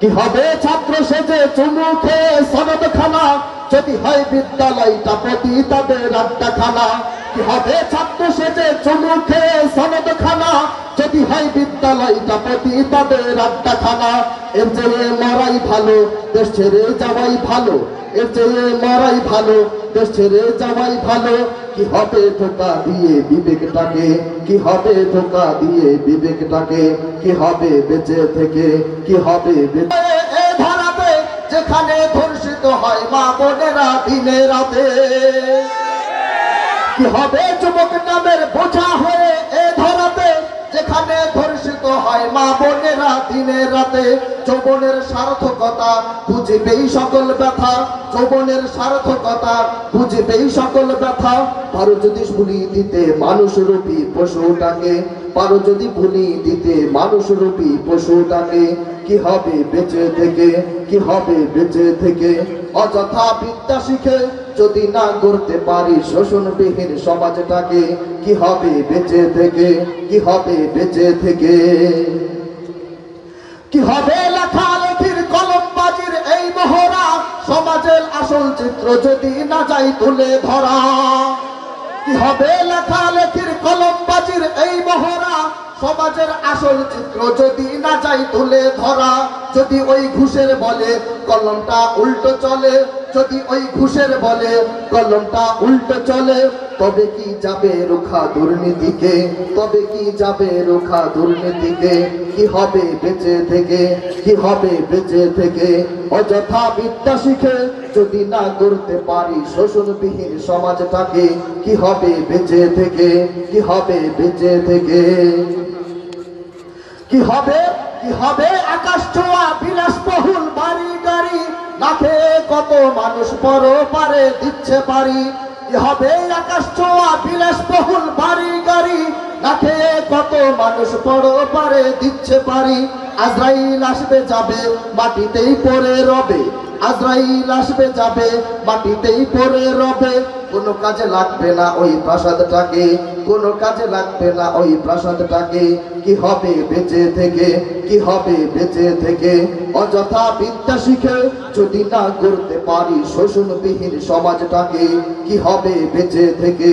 কি হবে ছাত্র সেজে চুমু খেয়ে সনদ খানা, যদি হয় বিদ্যালয়টা পতিতাদের আড্ডাখানা। কি হবে ছাত্র সেজে চুমু খেয়ে সনদ খানা, যদি হয় বিদ্যালয়টা পতিতাদের আড্ডাখানা। এর চেয়ে মরাই ভালো, দেশ ছেড়ে যাওয়াই ভালো। এর চেয়ে মরাই ভালো, দেশ ছেড়ে যাওয়াই ভালো। কি হবে ধোঁকা দিয়ে বিবেকটাকে, কি হবে ধোঁকা দিয়ে বিবেকটাকে, কি হবে বেঁচে থেকে, কি হবে এ ধারাতে যেখানে ধর্ষিত হয় মা বোনেরা দিনে রাতে। কি হবে যুবক নামের বোঝা হয়ে এ ধরাতে, যেখানে ধর্ষিত হয় মা বোনেরা দিনে রাতে। যৌবনের সার্থকতা বুঝবেই সকল ব্যথা, যৌবনের সার্থকতা বুঝবেই সকল ব্যথা। পারো যদি ভুলি দিতে মানুষরূপী পশুটাকে, পারো যদি ভুলি দিতে মানুষরূপী পশুটাকে। কি হবে বেঁচে থেকে, কি হবে বেঁচে থেকে, অযথা বিদ্যা শিখে যদি না গড়তে পারি শোষণবিহীন সমাজটাকে। কি হবে বেঁচে থেকে, কি হবে বেঁচে থেকে। কি হবে লেখালেখির কলমবাজির এই মহড়া, সমাজের আসল চিত্র যদি না যাই তুলে ধরা। কি হবে লেখালেখির কলমবাজির এই মহড়া, সমাজের আসল চিত্র যদি না যাই তুলে ধরা। যদি ওই ঘুষের বলে কলমটা উল্টো চলে, যদি ওই ঘুষের বলে কলমটা উল্টো চলে, তবে কি যাবে রোখা দুর্নীতিকে, তবে কি যাবে রোখা দুর্নীতিকে। কি হবে বেঁচে থেকে, কি হবে বেঁচে থেকে, অযথা বিদ্যা শিখে যদি না গড়তে পারি শোষণবিহীন সমাজটাকে। কি হবে বেঁচে থেকে, কি হবে বেঁচে থেকে। কি হবে, কি হবে আকাশ ছোঁয়া বিলাসবহুল বাড়ি গাড়ি, না খেয়ে কত মানুষ পরপারে দিচ্ছে পারি। কি হবে আকাশ ছোঁয়া বিলাসবহুল বাড়ি গাড়ি, না খেয়ে কত মানুষ পরপারে দিচ্ছে পারি। আজরাইল আসবে যাবে মাটিতেই পড়ে রবে, আজরাইল আসবে যাবে মাটিতেই পড়ে রবে। কোনো কাজে লাগবে না ওই প্রাসাদটাকে, কোনো কাজে লাগবে না ওই প্রাসাদটাকে। কি হবে বেঁচে থেকে, কি হবে বেঁচে থেকে, অযথা বিদ্যা শিখে যদি না গড়তে পারি শোষণবিহীন সমাজটাকে। কি হবে বেঁচে থেকে।